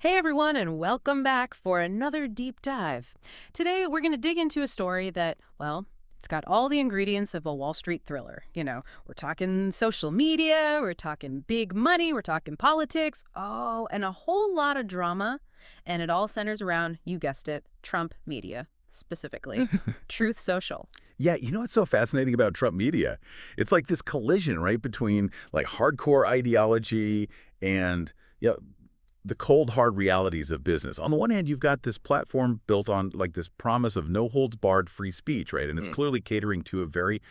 Hey everyone, and welcome back for another deep dive. Today, we're going to dig into a story that, well, it's got all the ingredients of a Wall Street thriller. We're talking social media, we're talking big money, we're talking politics, oh, and a whole lot of drama. And it all centers around, you guessed it, Trump media, specifically Truth Social. Yeah, you know what's so fascinating about Trump media? It's like this collision, right, between like hardcore ideology and the cold, hard realities of business. On the one hand, you've got this platform built on like this promise of no holds barred free speech, right? And it's clearly catering to a very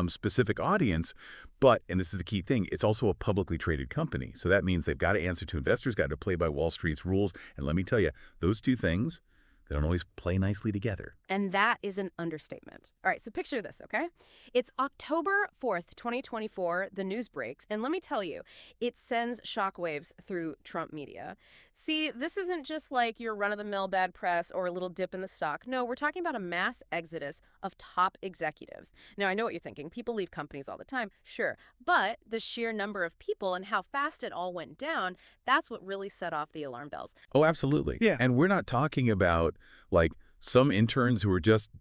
specific audience. But, and this is the key thing, it's also a publicly traded company. So that means they've got to answer to investors, got to play by Wall Street's rules. And let me tell you, those two things, they don't always play nicely together. And that is an understatement. All right, so picture this, okay? It's October 4th, 2024. The news breaks. And let me tell you, it sends shockwaves through Trump media. See, this isn't just like your run-of-the-mill bad press or a little dip in the stock. No, we're talking about a mass exodus of top executives. Now, I know what you're thinking. People leave companies all the time. Sure. But the sheer number of people and how fast it all went down, that's what really set off the alarm bells. Oh, absolutely. Yeah. And we're not talking about like some interns who are just,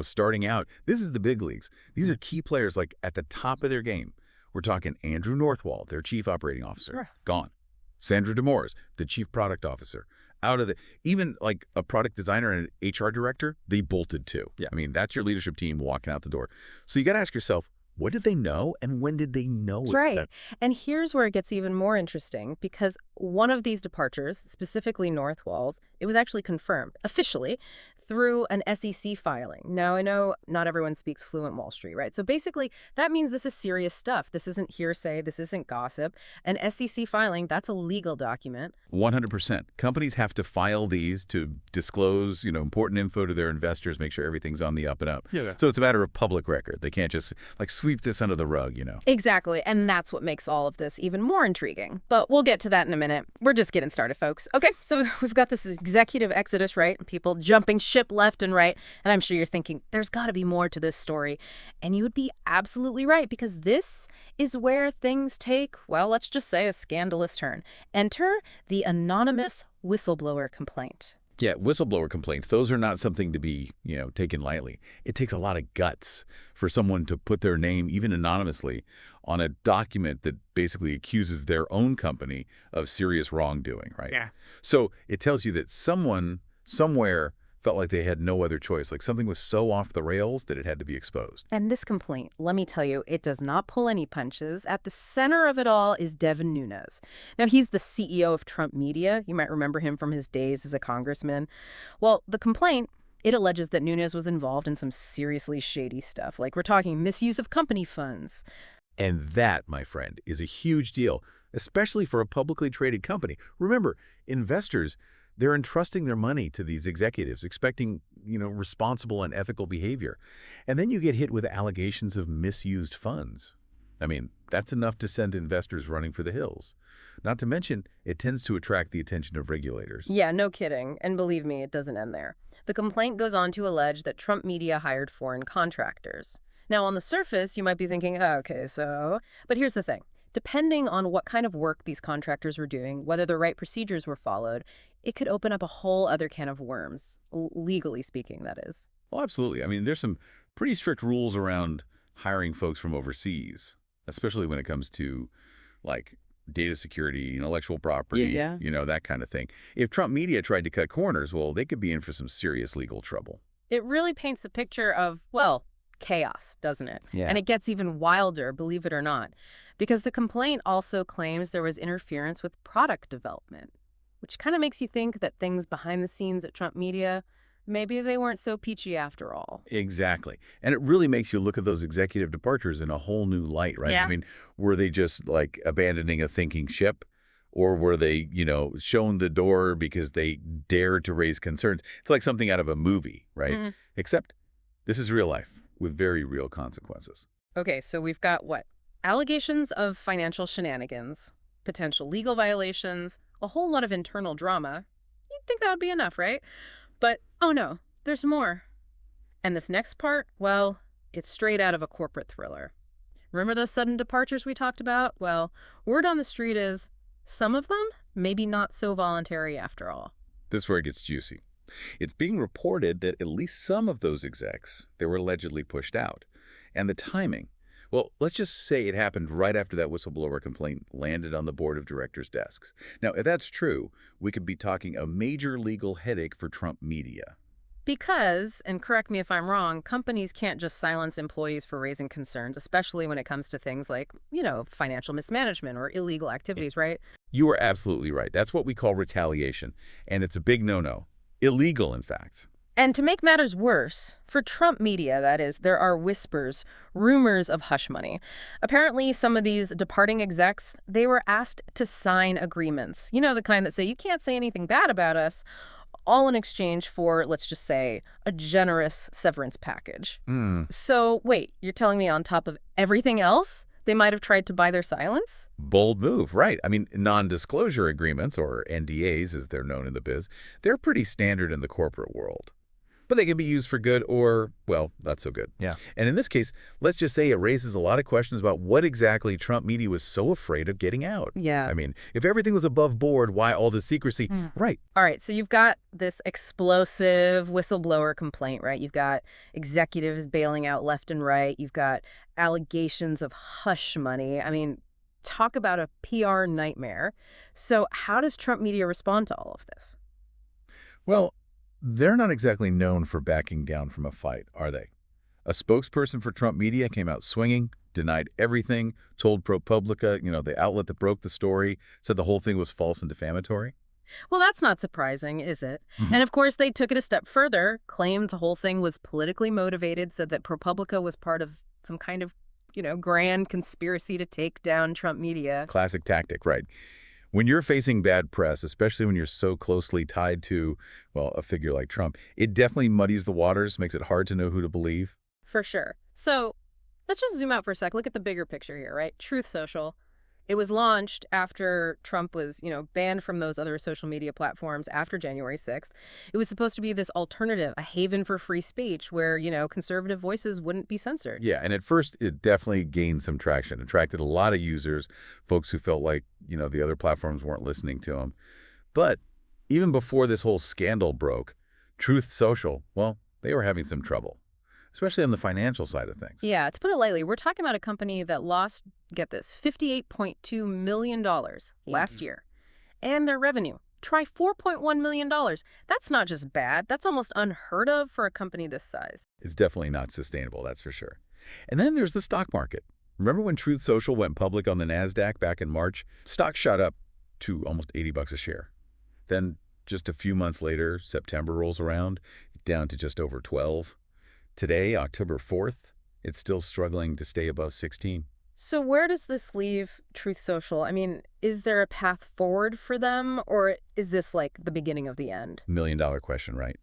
starting out. This is the big leagues. These are key players like at the top of their game. We're talking Andrew Northwald, their chief operating officer, Sure. gone. Sandra Demores, the chief product officer, out of the, even like a product designer and an HR director, they bolted too. Yeah. I mean, that's your leadership team walking out the door. So you got to ask yourself, what did they know and when did they know it? Right. And here's where it gets even more interesting, because one of these departures, specifically Northwall's, it was actually confirmed officially through an SEC filing. Now, I know not everyone speaks fluent Wall Street, right? So basically, that means this is serious stuff. This isn't hearsay. This isn't gossip. An SEC filing, that's a legal document. 100%. Companies have to file these to disclose, important info to their investors, make sure everything's on the up and up. Yeah. So it's a matter of public record. They can't just like sweep this under the rug. Exactly. And that's what makes all of this even more intriguing. But we'll get to that in a minute. We're just getting started, folks. Okay, so we've got this executive exodus, right? People jumping ship left and right. And I'm sure you're thinking, there's got to be more to this story. And you would be absolutely right, because this is where things take, well, let's just say a scandalous turn. Enter the anonymous whistleblower complaint. Yeah, whistleblower complaints, those are not something to be, taken lightly. It takes a lot of guts for someone to put their name, even anonymously, on a document that basically accuses their own company of serious wrongdoing, right? Yeah. So it tells you that someone, somewhere, felt like they had no other choice, like something was so off the rails that it had to be exposed. And this complaint, let me tell you, it does not pull any punches. At the center of it all is Devin Nunes. Now, he's the CEO of Trump Media. You might remember him from his days as a congressman. Well, the complaint, it alleges that Nunes was involved in some seriously shady stuff. Like, we're talking misuse of company funds. And that, my friend, is a huge deal, especially for a publicly traded company. Remember, investors, they're entrusting their money to these executives, expecting, responsible and ethical behavior. And then you get hit with allegations of misused funds. I mean, that's enough to send investors running for the hills. Not to mention, it tends to attract the attention of regulators. Yeah, no kidding. And believe me, it doesn't end there. The complaint goes on to allege that Trump Media hired foreign contractors. Now, on the surface, you might be thinking, oh, okay, so... But here's the thing. Depending on what kind of work these contractors were doing, whether the right procedures were followed, it could open up a whole other can of worms, legally speaking, that is. Well, absolutely. I mean, there's some pretty strict rules around hiring folks from overseas, especially when it comes to, like, data security, intellectual property, Yeah. That kind of thing. If Trump Media tried to cut corners, well, they could be in for some serious legal trouble. It really paints a picture of, well, chaos, doesn't it? Yeah. And it gets even wilder, believe it or not, because the complaint also claims there was interference with product development, which kind of makes you think that things behind the scenes at Trump Media, maybe they weren't so peachy after all. Exactly. And it really makes you look at those executive departures in a whole new light, right? Yeah. I mean, were they just like abandoning a sinking ship? Or were they, shown the door because they dared to raise concerns? It's like something out of a movie, right? Except this is real life with very real consequences. Okay, so we've got what? Allegations of financial shenanigans, potential legal violations, a whole lot of internal drama. You'd think that would be enough, right? But, oh no, there's more. And this next part, well, it's straight out of a corporate thriller. Remember those sudden departures we talked about? Well, word on the street is some of them, maybe not so voluntary after all. This is where it gets juicy. It's being reported that at least some of those execs, they were allegedly pushed out. And the timing. Well, let's just say it happened right after that whistleblower complaint landed on the board of directors' desks. Now, if that's true, we could be talking a major legal headache for Trump media. Because, and correct me if I'm wrong, companies can't just silence employees for raising concerns, especially when it comes to things like, financial mismanagement or illegal activities, right? You are absolutely right. That's what we call retaliation. And it's a big no-no. Illegal, in fact. And to make matters worse, for Trump media, that is, there are whispers, rumors of hush money. Apparently, some of these departing execs, they were asked to sign agreements. The kind that say, you can't say anything bad about us, all in exchange for, let's just say, a generous severance package. So, wait, you're telling me on top of everything else, they might have tried to buy their silence? Bold move, right. I mean, non-disclosure agreements, or NDAs as they're known in the biz, they're pretty standard in the corporate world. But they can be used for good or, well, not so good. Yeah. And in this case, let's just say it raises a lot of questions about what exactly Trump media was so afraid of getting out. Yeah. I mean, if everything was above board, why all the secrecy? Right. All right, so you've got this explosive whistleblower complaint, right? You've got executives bailing out left and right. You've got allegations of hush money. I mean, talk about a PR nightmare. So how does Trump media respond to all of this? Well, they're not exactly known for backing down from a fight, are they? A spokesperson for Trump media came out swinging, denied everything, told ProPublica, the outlet that broke the story, said the whole thing was false and defamatory. Well, that's not surprising, is it? And of course, they took it a step further, claimed the whole thing was politically motivated, said that ProPublica was part of some kind of, grand conspiracy to take down Trump media. Classic tactic, right? When you're facing bad press, especially when you're so closely tied to, well, a figure like Trump, it definitely muddies the waters, makes it hard to know who to believe. For sure. So let's just zoom out for a sec. Look at the bigger picture here, right? Truth Social. It was launched after Trump was, banned from those other social media platforms after January 6th. It was supposed to be this alternative, a haven for free speech where, conservative voices wouldn't be censored. Yeah, and at first it definitely gained some traction, attracted a lot of users, folks who felt like, the other platforms weren't listening to them. But even before this whole scandal broke, Truth Social, well, they were having some trouble, especially on the financial side of things. Yeah, to put it lightly, we're talking about a company that lost, get this, $58.2 million last year. And their revenue, try $4.1 million. That's not just bad, that's almost unheard of for a company this size. It's definitely not sustainable, that's for sure. And then there's the stock market. Remember when Truth Social went public on the NASDAQ back in March? Stock shot up to almost $80 a share. Then just a few months later, September rolls around, down to just over 12. Today, October 4th, it's still struggling to stay above 16. So where does this leave Truth Social? I mean, is there a path forward for them, or is this like the beginning of the end? $1 million question, right?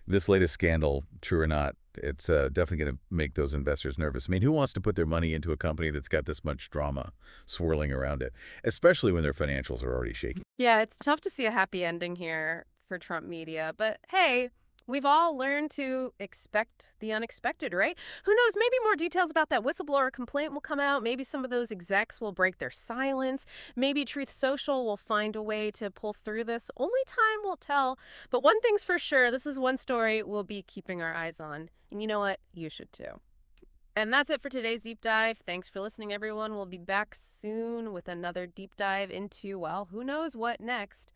This latest scandal, true or not, it's definitely going to make those investors nervous. I mean, who wants to put their money into a company that's got this much drama swirling around it, especially when their financials are already shaky? Yeah, it's tough to see a happy ending here for Trump media, but hey, we've all learned to expect the unexpected, right? Who knows, maybe more details about that whistleblower complaint will come out. Maybe some of those execs will break their silence. Maybe Truth Social will find a way to pull through this. Only time will tell. But one thing's for sure, this is one story we'll be keeping our eyes on. And you know what? You should too. And that's it for today's deep dive. Thanks for listening, everyone. We'll be back soon with another deep dive into, well, who knows what next.